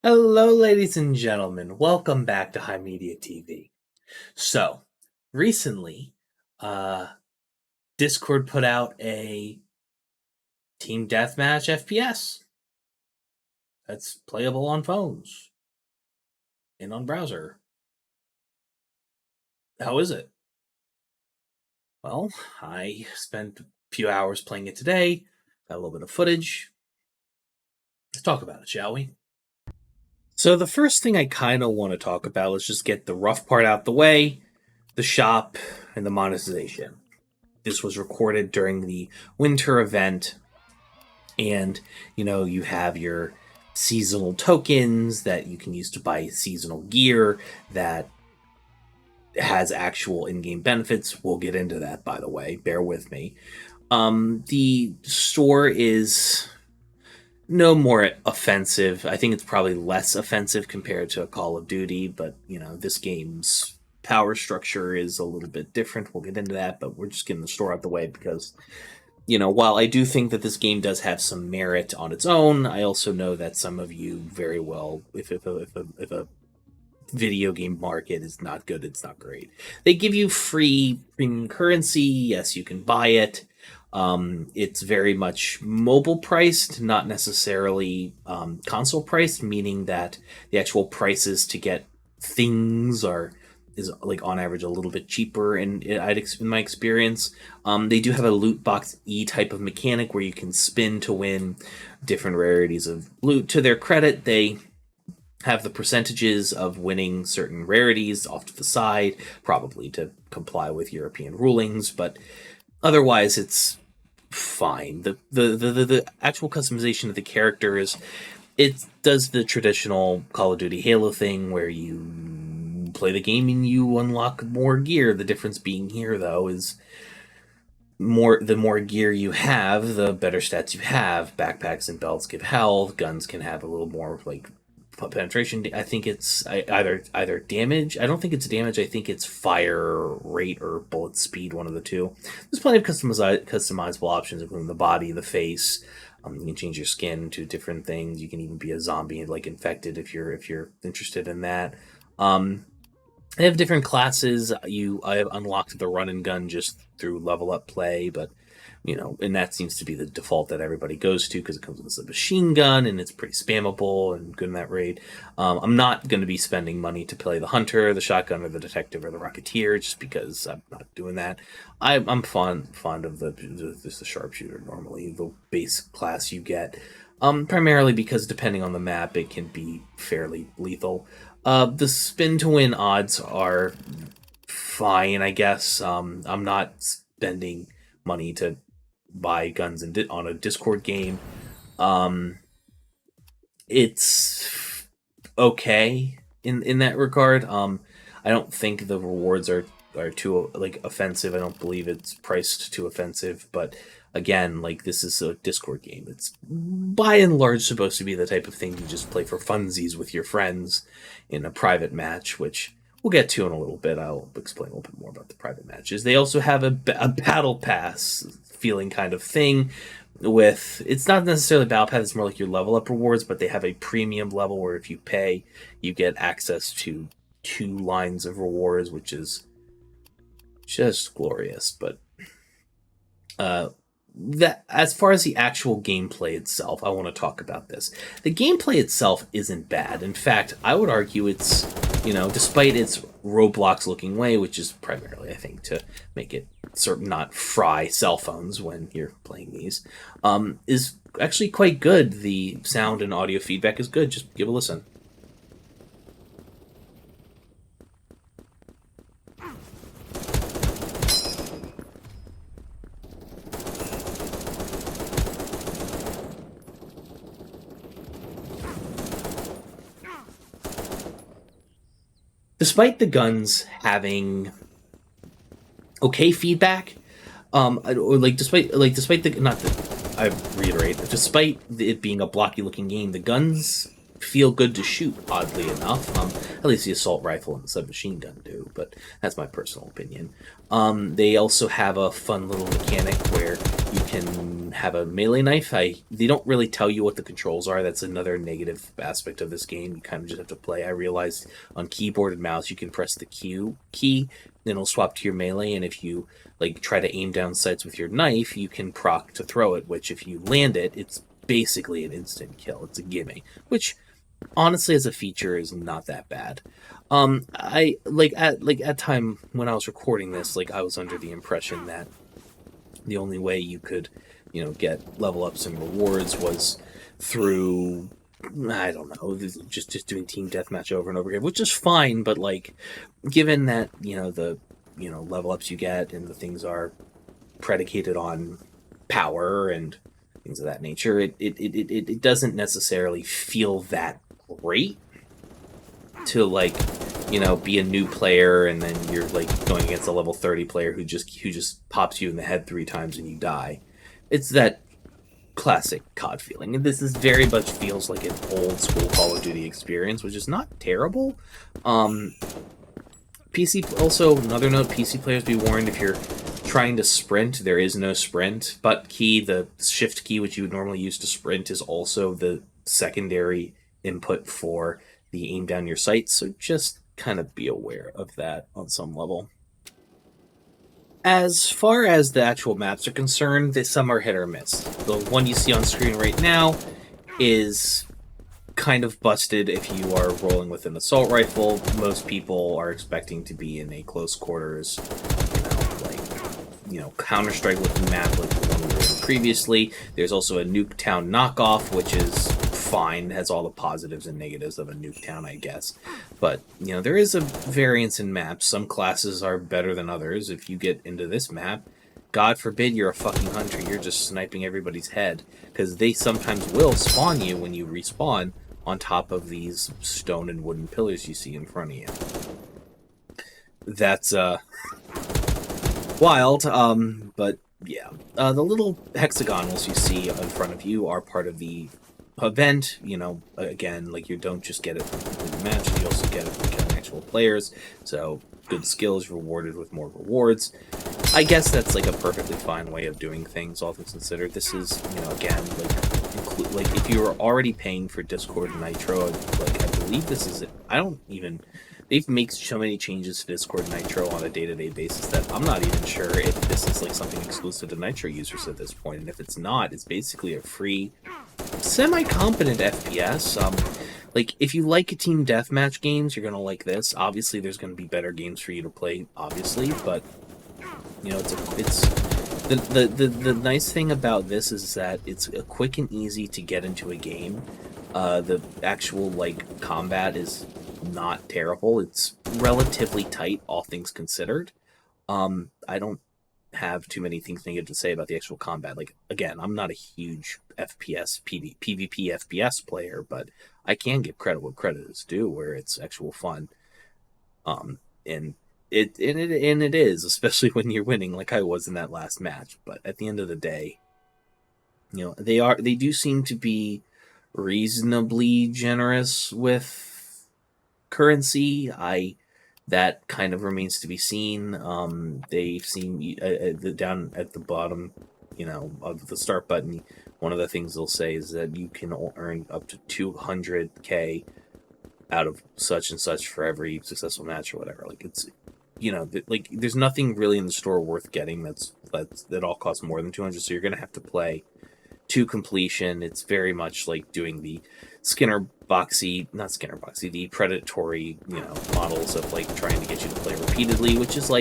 Hello, ladies and gentlemen. Welcome back to HIMediaTV. So, recently, uh, Discord put out a Team Deathmatch FPS that's playable on phones and on browser. How is it? Well, I spent a few hours playing it today, got a little bit of footage. Let's talk about it, shall we? So, the first thing I kind of want to talk about is just get the rough part out the way, the shop, and the monetization. This was recorded during the winter event, and you have your seasonal tokens that you can use to buy seasonal gear that has actual in-game benefits. We'll get into that, by the way. Bear with me. The store is no more offensive. I think it's probably less offensive compared to a Call of Duty, but this game's power structure is a little bit different. We'll get into that, but we're just getting the store out the way because while I do think that this game does have some merit on its own, I also know that some of you very well, if a video game market is not good, it's not great. They give you free premium currency. Yes, you can buy it. It's very much mobile priced, not necessarily console priced, meaning that the actual prices to get things is like on average a little bit cheaper in my experience. They do have a loot box type of mechanic where you can spin to win different rarities of loot. To their credit, they have the percentages of winning certain rarities off to the side, probably to comply with European rulings, but otherwise it's fine. The actual customization of the characters, it does the traditional Call of Duty Halo thing where you play the game and you unlock more gear. The difference being here, though, is the more gear you have, the better stats you have. Backpacks and belts give health. Guns can have a little more like penetration. I think it's either damage. I don't think it's damage. I think it's fire rate or bullet speed. One of the two. There's plenty of customizable options, including the body, the face. You can change your skin to different things. You can even be a zombie, like infected, if you're interested in that. They have different classes. I have unlocked the run and gun just through level up play, but and that seems to be the default that everybody goes to because it comes with a machine gun and it's pretty spammable and good in that raid. I'm not going to be spending money to play the hunter, the shotgun, or the detective, or the rocketeer just because I'm not doing that. I'm fond of the sharpshooter normally, the base class you get. Primarily because depending on the map, it can be fairly lethal. The spin to win odds are fine, I guess. I'm not spending money to buy guns on a Discord game. It's okay in that regard. I don't think the rewards are too offensive. I don't believe it's priced too offensive, but again, this is a Discord game. It's by and large supposed to be the type of thing you just play for funsies with your friends in a private match, which we'll get to in a little bit. I'll explain a little bit more about the private matches. They also have a battle pass feeling kind of thing with, it's not necessarily battle pass, it's more like your level up rewards, but they have a premium level where if you pay, you get access to 2 lines of rewards, which is just glorious. But that, as far as the actual gameplay itself, I want to talk about this. The gameplay itself isn't bad. In fact, I would argue it's, despite its Roblox looking way, which is primarily, I think, to make it sort of not fry cell phones when you're playing these, is actually quite good. The sound and audio feedback is good. Just give a listen. Despite the guns having okay feedback, despite the not the, I reiterate, despite it being a blocky looking game, the guns feel good to shoot, oddly enough. At least the assault rifle and the submachine gun do, but that's my personal opinion. They also have a fun little mechanic where you can have a melee knife. They don't really tell you what the controls are. That's another negative aspect of this game. You kind of just have to play. I realized on keyboard and mouse you can press the Q key, then it'll swap to your melee, and if you like try to aim down sights with your knife, you can proc to throw it, which if you land it, it's basically an instant kill. It's a gimme, which honestly as a feature is not that bad. I at time when I was recording this, I was under the impression that the only way you could, get level ups and rewards was through, I don't know, just doing team deathmatch over and over again, which is fine, but given that, the level ups you get and the things are predicated on power and things of that nature, it doesn't necessarily feel that great to be a new player and then you're going against a level 30 player who just pops you in the head 3 times and you die. It's that classic COD feeling, and this is very much feels like an old school Call of Duty experience, which is not terrible. PC, also another note, PC players be warned, if you're trying to sprint, there is no sprint. Butt key, the shift key which you would normally use to sprint, is also the secondary input for the aim down your sights, so just kind of be aware of that on some level. As far as the actual maps are concerned, some are hit or miss. The one you see on screen right now is kind of busted if you are rolling with an assault rifle. Most people are expecting to be in a close quarters, Counter-Strike looking map like the one we were in previously. There's also a Nuketown knockoff, which is fine, has all the positives and negatives of a Nuketown, I guess. But, there is a variance in maps. Some classes are better than others. If you get into this map, God forbid you're a fucking hunter, you're just sniping everybody's head, because they sometimes will spawn you when you respawn on top of these stone and wooden pillars you see in front of you. That's, wild, but yeah. The little hexagonals you see in front of you are part of the event. Again, you don't just get it from completing matches, you also get it from killing actual players, so good skills rewarded with more rewards. I guess that's a perfectly fine way of doing things, all things considered. This is, again, if you are already paying for Discord and Nitro, I believe this is it. They've made so many changes to Discord Nitro on a day-to-day basis that I'm not even sure if this is something exclusive to Nitro users at this point. And if it's not, it's basically a free, semi-competent FPS. If you like team deathmatch games, you're gonna like this. Obviously, there's gonna be better games for you to play, obviously, but the nice thing about this is that it's quick and easy to get into a game. The actual combat is not terrible. It's relatively tight, all things considered. I don't have too many things negative to say about the actual combat. Again, I'm not a huge FPS PvP FPS player, but I can give credit where credit is due, where it's actual fun. And it is, especially when you're winning, like I was in that last match. But at the end of the day, they do seem to be reasonably generous with currency. That kind of remains to be seen. They seem down at the bottom, of the start button. One of the things they'll say is that you can earn up to 200k out of such and such for every successful match or whatever. It's, there's nothing really in the store worth getting that all costs more than 200. So you're gonna have to play to completion. It's very much like doing the the predatory, models of trying to get you to play repeatedly, which is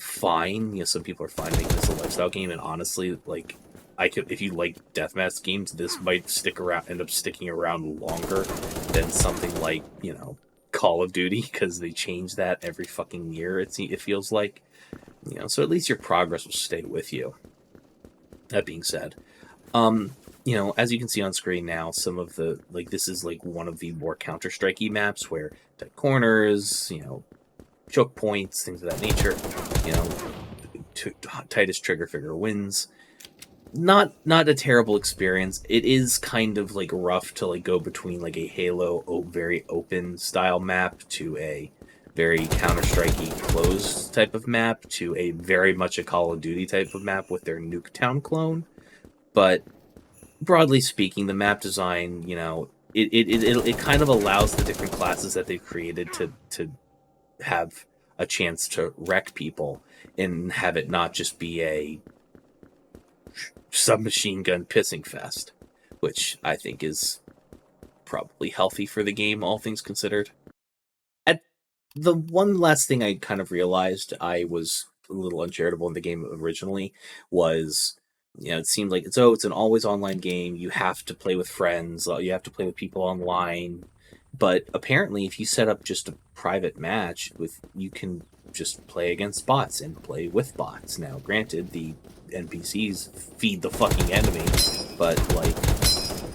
fine. Some people are fine making this a lifestyle game, and honestly, if you like deathmatch games, this might end up sticking around longer than something like, Call of Duty, because they change that every fucking year, it feels like. So at least your progress will stay with you. That being said, as you can see on screen now, some of the, this is one of the more Counter-Strike-y maps where tight corners, choke points, things of that nature, tightest trigger figure wins. not a terrible experience. It is kind of like rough to like go between like a Halo very open style map to a very Counter-Strikey closed type of map to a very much a Call of Duty type of map with their Nuketown clone. But broadly speaking, the map design, it kind of allows the different classes that they've created to have a chance to wreck people and have it not just be a submachine gun pissing fest, which I think is probably healthy for the game, all things considered. At the one last thing I kind of realized I was a little uncharitable in the game originally was, it seemed like it's an always online game. You have to play with friends. You have to play with people online. But apparently, if you set up just a private match you can just play against bots and play with bots. Now, granted, the NPCs feed the fucking enemy, but like,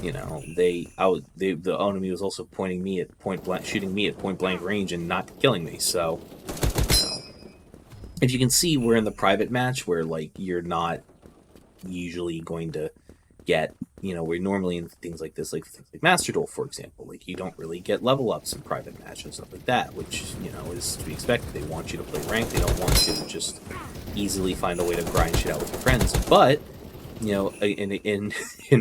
the enemy was also pointing me at point blank, shooting me at point blank range and not killing me. So, if you can see, we're in the private match where like you're not usually going to get, we're normally in things like this, like Master Duel, for example, like you don't really get level ups in private matches and stuff like that, which is to be expected. They want you to play ranked. They don't want you to just easily find a way to grind shit out with your friends. But in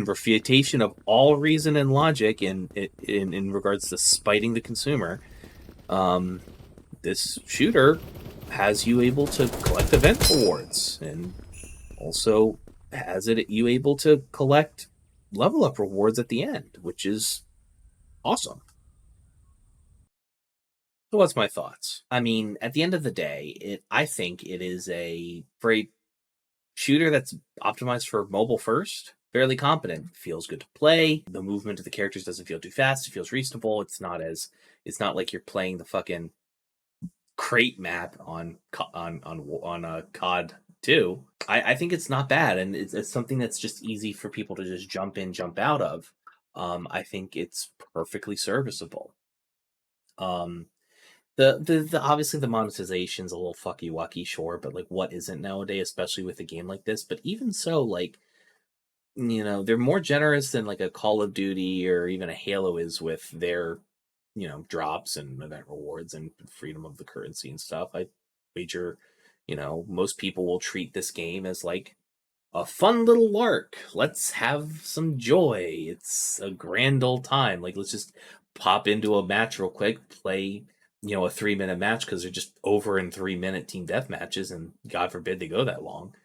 refutation of all reason and logic, and in regards to spiting the consumer, this shooter has you able to collect event rewards, and also has you able to collect level up rewards at the end, which is awesome. So what's my thoughts? I mean, at the end of the day, I think it is a great shooter that's optimized for mobile first, fairly competent. Feels good to play. The movement of the characters doesn't feel too fast. It feels reasonable. It's not like you're playing the fucking crate map on COD 2. I think it's not bad, and it's something that's just easy for people to just jump in, jump out of. I think it's perfectly serviceable. Um, the obviously the monetization's a little fucky wucky, sure, but like what isn't nowadays, especially with a game like this. But even so, like, they're more generous than like a Call of Duty or even a Halo is with their, drops and event rewards and freedom of the currency and stuff. I wager, most people will treat this game as like a fun little lark. Let's have some joy. It's a grand old time. Like, let's just pop into a match real quick, play, a 3-minute match because they're just over in 3-minute team death matches, and God forbid they go that long.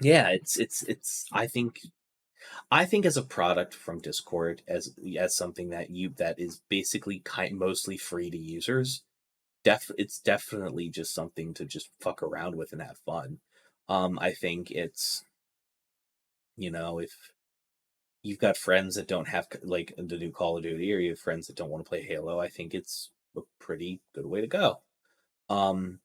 Yeah, it's. I think as a product from Discord, as something that is basically mostly free to users, it's definitely just something to just fuck around with and have fun. I think it's, if you've got friends that don't have like the new Call of Duty, or you have friends that don't want to play Halo, I think it's a pretty good way to go. Um,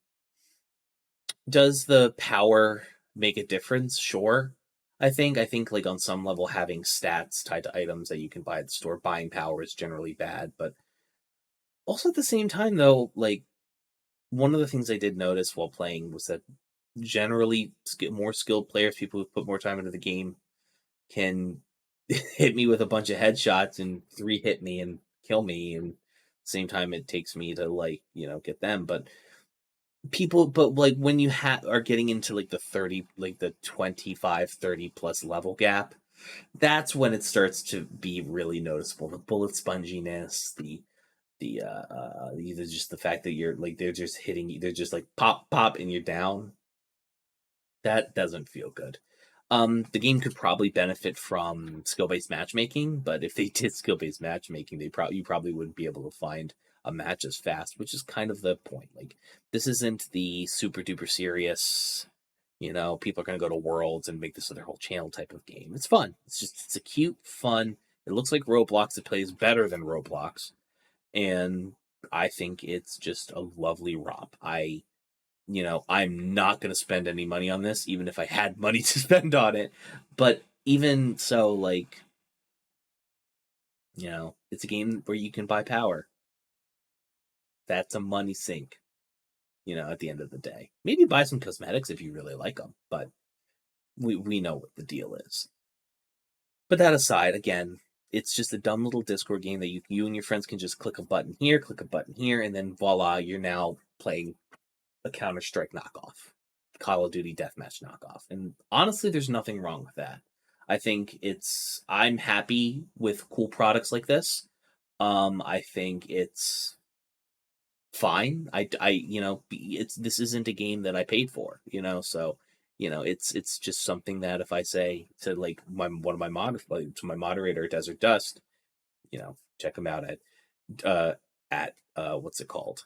does the power make a difference? Sure. I think like on some level having stats tied to items that you can buy at the store, buying power is generally bad, but also at the same time though, like one of the things I did notice while playing was that generally more skilled players, people who put more time into the game, can hit me with a bunch of headshots and 3 hit me and kill me, and same time it takes me to like get them. But like when you are getting into like the 30, like the 25, 30 plus level gap, that's when it starts to be really noticeable. The bullet sponginess, either just the fact that you're like they're just hitting you, they're just like pop pop and you're down. That doesn't feel good. The game could probably benefit from skill-based matchmaking, but if they did skill-based matchmaking, you probably wouldn't be able to find a match as fast, which is kind of the point. Like, this isn't the super duper serious, people are going to go to Worlds and make this their whole channel type of game. It's fun. It's a cute, fun. It looks like Roblox. It plays better than Roblox, and I think it's just a lovely romp. I'm not going to spend any money on this, even if I had money to spend on it. But even so, like, it's a game where you can buy power. That's a money sink, at the end of the day. Maybe buy some cosmetics if you really like them. But we know what the deal is. But that aside, again, it's just a dumb little Discord game that you and your friends can just click a button here, and then voila, you're now playing a Counter-Strike knockoff, Call of Duty Deathmatch knockoff. And honestly, there's nothing wrong with that. I think I'm happy with cool products like this. I think it's fine. This isn't a game that I paid for, so it's just something that if I say to like to my moderator, Desert Dust, check him out at what's it called?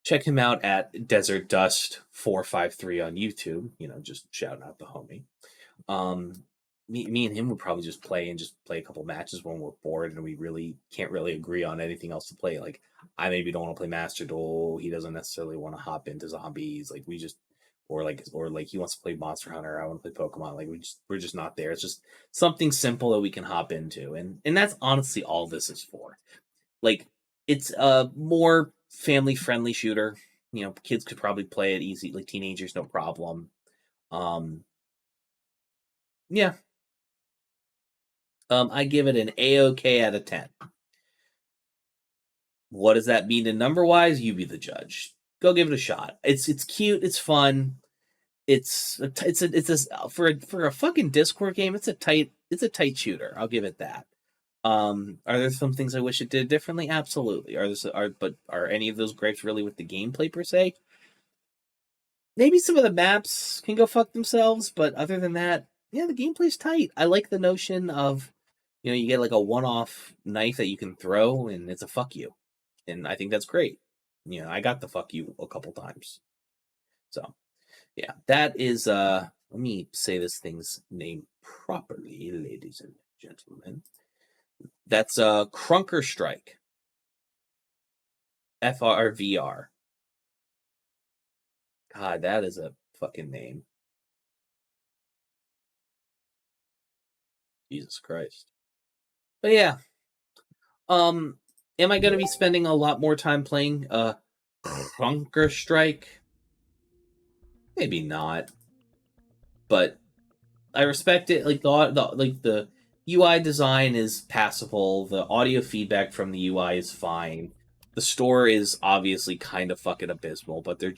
Check him out at Desert Dust 453 on YouTube. Just shout out the homie. Me and him would probably just play a couple matches when we're bored and we really can't really agree on anything else to play. Like I maybe don't want to play Master Duel. He doesn't necessarily want to hop into zombies. Like we just or like he wants to play Monster Hunter. I want to play Pokemon. Like we're just not there. It's just something simple that we can hop into, and that's honestly all this is for. Like it's a more family friendly shooter. Kids could probably play it easy, like teenagers, no problem. Yeah. I give it an A-OK out of 10. What does that mean in number wise? You be the judge. Go give it a shot. It's cute. It's fun. For a fucking Discord game. It's a tight shooter. I'll give it that. Are there some things I wish it did differently? Absolutely. Are any of those gripes really with the gameplay per se? Maybe some of the maps can go fuck themselves, but other than that, yeah, the gameplay's tight. I like the notion of, you get like a one-off knife that you can throw, and it's a fuck you, and I think that's great. I got the fuck you a couple times, so yeah, that is. Let me say this thing's name properly, ladies and gentlemen. That's Crunker Strike. FRVR. God, that is a fucking name. Jesus Christ. But yeah. Am I gonna be spending a lot more time playing Crunker Strike? Maybe not. But I respect it. Like the UI design is passable. The audio feedback from the UI is fine. The store is obviously kind of fucking abysmal, but they're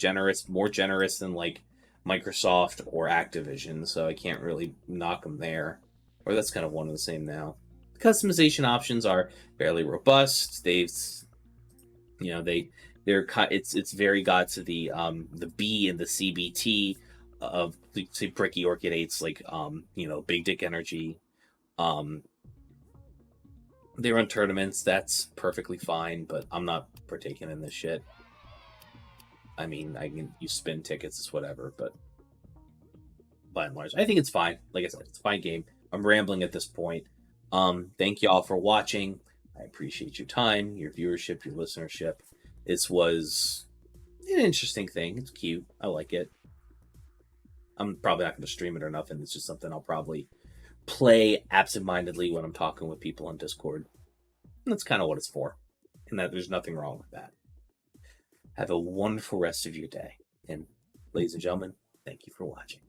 more generous than like Microsoft or Activision, so I can't really knock them there. Or that's kind of one and the same now. The customization options are fairly robust. It's very got to the B and the CBT of say Bricky Orchid 8's like Big Dick Energy. They run tournaments, that's perfectly fine, but I'm not partaking in this shit. I mean, I can use spin tickets, it's whatever, but by and large, I think it's fine. Like I said, it's a fine game. I'm rambling at this point. Thank you all for watching. I appreciate your time, your viewership, your listenership. This was an interesting thing. It's cute. I like it. I'm probably not going to stream it or nothing. It's just something I'll probably play absentmindedly when I'm talking with people on Discord. And that's kind of what it's for. And that there's nothing wrong with that. Have a wonderful rest of your day. And ladies and gentlemen, thank you for watching.